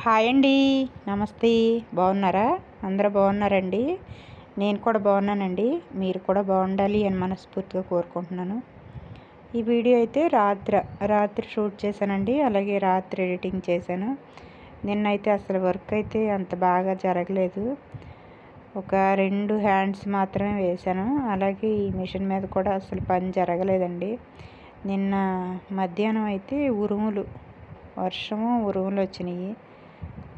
Hi అండి. నమస్తే. బాగున్నారా? అందరూ బాగున్నారండి. నేను కూడా బాగున్నానండి. మీరు కూడా బాగుండాలి అని మనస్ఫూర్తిగా కోరుకుంటున్నాను. ఈ వీడియో అయితే రాత్రి షూట్ చేశానండి. అలాగే రాత్రి ఎడిటింగ్ చేశాను. నిన్నైతే అసలు వర్క్ అయితే అంత బాగా జరగలేదు. ఒక 2 హ్యాండ్స్ మాత్రమే వేశాను. అలాగే ఈ మిషన్ మీద కూడా అసలు పని జరగలేదండి. నిన్న మధ్యాహ్నం అయితే వర్షము ఉరుములు వచ్చినాయి.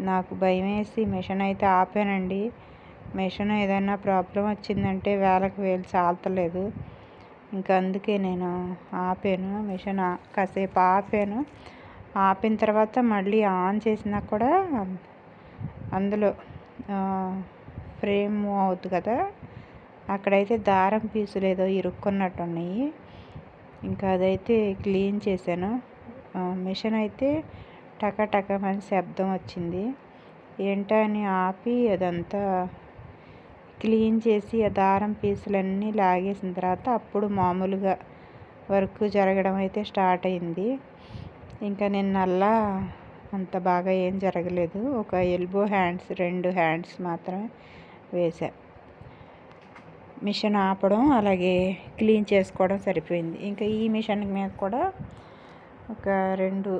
నాకు భయం వేసి మిషన్ అయితే ఆపానండి. మిషన్ ఏదైనా ప్రాబ్లం వచ్చిందంటే వేలకు వేలు చాలతలేదు. ఇంకా అందుకే నేను ఆపాను. మిషన్ కాసేపు ఆపాను. ఆపిన తర్వాత మళ్ళీ ఆన్ చేసినా కూడా అందులో ఫ్రేమ్ మూవ్ అవుతుంది కదా, అక్కడైతే దారం పీసులు ఏదో ఇరుక్కున్నట్టున్నాయి. ఇంకా అదైతే క్లీన్ చేశాను. మిషన్ అయితే టకటకమని శబ్దం వచ్చింది. ఏంటో అని ఆపి అదంతా క్లీన్ చేసి ఆ దారం పీసులన్నీ లాగేసిన తర్వాత అప్పుడు మామూలుగా వర్క్ జరగడం అయితే స్టార్ట్ అయింది. ఇంకా నిన్నల్లా అంత బాగా ఏం జరగలేదు. ఒక ఎల్బో హ్యాండ్స్ 2 హ్యాండ్స్ మాత్రమే వేసా. మిషన్ ఆపడం అలాగే క్లీన్ చేసుకోవడం సరిపోయింది. ఇంకా ఈ మిషన్ మీద కూడా ఒక 2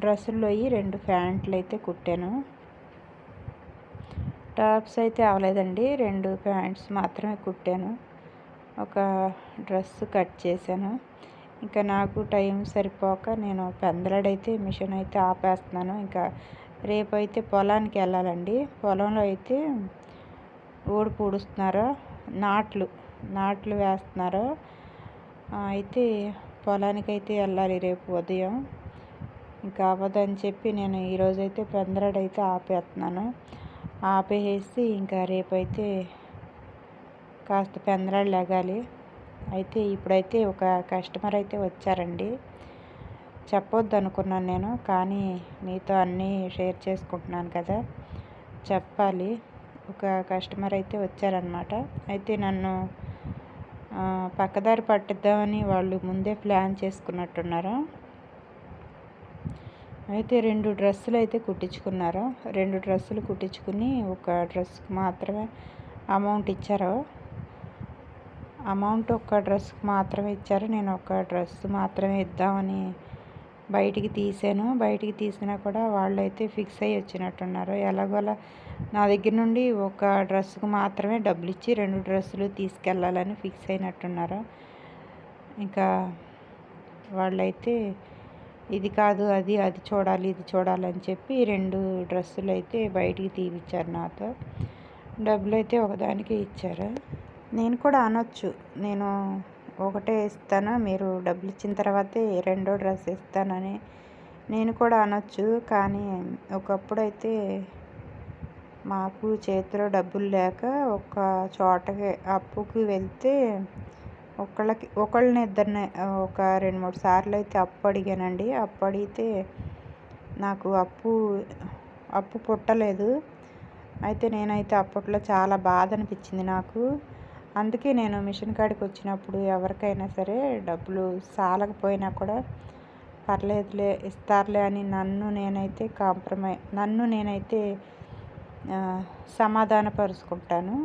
డ్రెస్సుల్లో 2 ప్యాంట్లు అయితే కుట్టాను. టాప్స్ అయితే అవ్వలేదండి. 2 ప్యాంట్స్ మాత్రమే కుట్టాను. ఒక డ్రెస్ కట్ చేశాను. ఇంకా నాకు టైం సరిపోక నేను పెందలాడైతే మిషన్ అయితే ఆపేస్తున్నాను. ఇంకా రేపైతే పొలానికి వెళ్ళాలండి. పొలంలో అయితే ఊడు పూడుస్తున్నారు, నాట్లు వేస్తున్నారు. అయితే పొలానికైతే వెళ్ళాలి రేపు ఉదయం. ఇంకా అవ్వదని చెప్పి నేను ఈరోజైతే పెందలాడైతే ఆపేస్తున్నాను. ఆపేసి ఇంకా రేపైతే కాస్త పెందలాడు లెగాలి. అయితే ఇప్పుడైతే ఒక కస్టమర్ అయితే వచ్చారండి. చెప్పొద్దు అనుకున్నాను నేను, కానీ మీతో అన్నీ షేర్ చేసుకుంటున్నాను కదా, చెప్పాలి. ఒక కస్టమర్ అయితే వచ్చారనమాట. అయితే నన్ను పక్కదారి పట్టిద్దామని వాళ్ళు ముందే ప్లాన్ చేసుకున్నట్టున్నారు. అయితే 2 డ్రెస్సులు అయితే కుట్టించుకున్నారు. 2 డ్రెస్సులు కుట్టించుకుని ఒక డ్రెస్కి మాత్రమే అమౌంట్ ఇచ్చారు. ఒక డ్రెస్కి మాత్రమే ఇచ్చారు. నేను ఒక డ్రెస్ మాత్రమే ఇద్దామని బయటికి తీసినా కూడా వాళ్ళైతే ఫిక్స్ అయ్యి వచ్చినట్టున్నారు. ఎలాగోలా నా దగ్గర నుండి ఒక డ్రెస్కి మాత్రమే డబ్బులు ఇచ్చి 2 డ్రెస్సులు తీసుకెళ్ళాలని ఫిక్స్ అయినట్టున్నారు. ఇంకా వాళ్ళైతే ఇది కాదు అది చూడాలి ఇది చూడాలని చెప్పి 2 డ్రెస్సులు అయితే బయటికి తీపిచ్చారు నాతో. డబ్బులు అయితే ఒకదానికే ఇచ్చారు. నేను కూడా అనొచ్చు, నేను ఒకటే ఇస్తాను, మీరు డబ్బులు ఇచ్చిన తర్వాతే 2వ డ్రెస్ ఇస్తానని నేను కూడా అనొచ్చు. కానీ ఒకప్పుడైతే మాకు చేతిలో డబ్బులు లేక ఒక చోటకి అప్పుకి వెళ్తే ఒకళ్ళని ఇద్దరిని ఒక 2-3 సార్లు అయితే అప్పు అడిగానండి. అప్పు అడిగితే నాకు అప్పు పుట్టలేదు. అయితే నేనైతే అప్పట్లో చాలా బాధ అనిపించింది నాకు. అందుకే నేను మిషన్ కాడికి వచ్చినప్పుడు ఎవరికైనా సరే డబ్బులు సాలకపోయినా కూడా పర్లేదులే ఇస్తారులే అని నన్ను నేనైతే సమాధానపరుచుకుంటాను.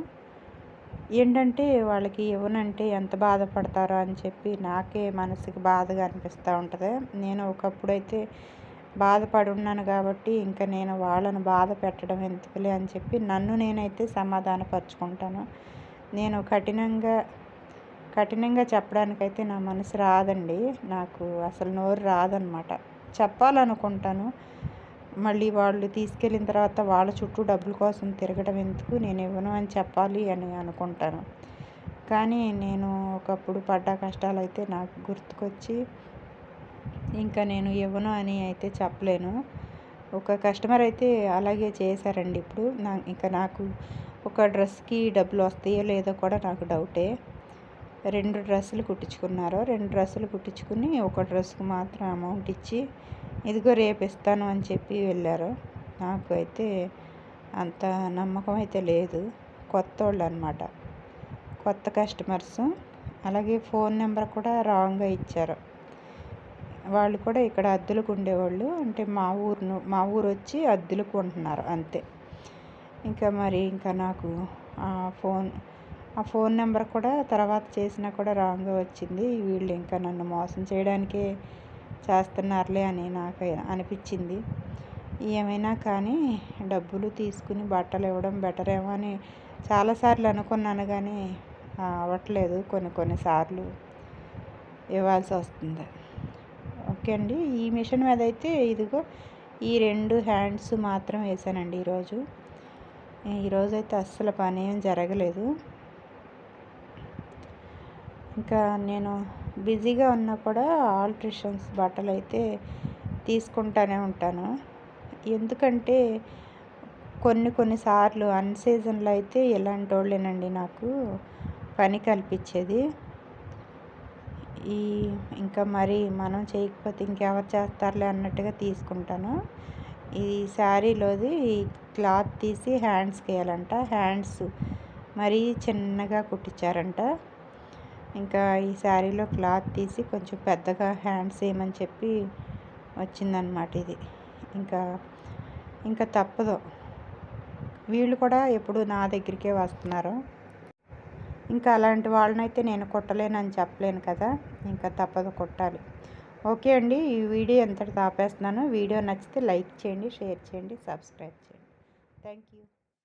ఏంటంటే వాళ్ళకి ఇవ్వనంటే ఎంత బాధపడతారో అని చెప్పి నాకే మనసుకి బాధగా అనిపిస్తూ ఉంటుంది. నేను ఒకప్పుడైతే బాధపడి ఉన్నాను కాబట్టి ఇంకా నేను వాళ్ళని బాధ పెట్టడం ఎందుకులే అని చెప్పి నన్ను నేనైతే సమాధానపరుచుకుంటాను. నేను కఠినంగా చెప్పడానికైతే నా మనసు రాదండి. నాకు అసలు నోరు రాదనమాట. చెప్పాలనుకుంటాను, మళ్ళీ వాళ్ళు తీసుకెళ్ళిన తర్వాత వాళ్ళ చుట్టూ డబ్బుల కోసం తిరగడం ఎందుకు, నేను ఇవ్వను అని చెప్పాలి అని అనుకుంటాను. కానీ నేను ఒకప్పుడు పడ్డ కష్టాలు అయితే నాకు గుర్తుకొచ్చి ఇంకా నేను ఇవ్వను అని అయితే చెప్పలేను. ఒక కస్టమర్ అయితే అలాగే చేశారండి. ఇప్పుడు నాకు ఒక డ్రెస్కి డబ్బులు వస్తాయో లేదో కూడా నాకు డౌటే. 2 డ్రెస్సులు కుట్టించుకున్నారు. 2 డ్రెస్సులు కుట్టించుకుని ఒక డ్రెస్కి మాత్రం అమౌంట్ ఇచ్చి ఇదిగో రేపు ఇస్తాను అని చెప్పి వెళ్ళారు. నాకు అయితే అంత నమ్మకం అయితే లేదు. కొత్తోళ్ళు అనమాట, కొత్త కస్టమర్స్. అలాగే ఫోన్ నెంబర్ కూడా రాంగ్గా ఇచ్చారు. వాళ్ళు కూడా ఇక్కడ అద్దెలకు ఉండేవాళ్ళు. అంటే మా ఊరు వచ్చి అద్దెలకు ఉంటున్నారు అంతే. ఇంకా మరి ఇంకా నాకు ఆ ఫోన్ నెంబర్ కూడా తర్వాత చేసినా కూడా రాంగ్గా వచ్చింది. వీళ్ళు ఇంకా నన్ను మోసం చేయడానికే చేస్తున్నారులే అని నాకు అనిపించింది. ఏమైనా కానీ డబ్బులు తీసుకుని బట్టలు ఇవ్వడం బెటర్ ఏమో అని చాలాసార్లు అనుకున్నాను, కానీ అవ్వట్లేదు. కొన్నిసార్లు ఇవ్వాల్సి వస్తుంది. ఓకే అండి. ఈ మిషన్ మీద అయితే ఇదిగో ఈ 2 హ్యాండ్స్ మాత్రం వేసానండి ఈరోజు అయితే అస్సలు పని ఏం జరగలేదు. ఇంకా నేను బిజీగా ఉన్నా కూడా ఆల్ట్రేషన్స్ బట్టలు అయితే తీసుకుంటూనే ఉంటాను. ఎందుకంటే కొన్నిసార్లు అన్సీజన్లో అయితే ఇలాంటి వాళ్ళేనండి నాకు పని కల్పించేది. ఇంకా మరి మనం చేయకపోతే ఇంకెవరు చేస్తారులే అన్నట్టుగా తీసుకుంటాను. ఈ శారీలోది క్లాత్ తీసి హ్యాండ్స్కి వేయాలంట. హ్యాండ్స్ మరీ చిన్నగా కుట్టించారంట. ఇంకా ఈ శారీలో క్లాత్ తీసి కొంచెం పెద్దగా హ్యాండ్స్ వేయమని చెప్పి వచ్చిందనమాట ఇది. ఇంకా తప్పదు. వీళ్ళు కూడా ఎప్పుడు నా దగ్గరికే వస్తున్నారు. ఇంకా అలాంటి వాళ్ళనైతే నేను కుట్టలేనని చెప్పలేను కదా, ఇంకా తప్పదు, కుట్టాలి. ఓకే అండి. ఈ వీడియో ఎంతటితో ఆపేస్తున్నాను. వీడియో నచ్చితే లైక్ చేయండి, షేర్ చేయండి, సబ్స్క్రైబ్ చేయండి. Thank you.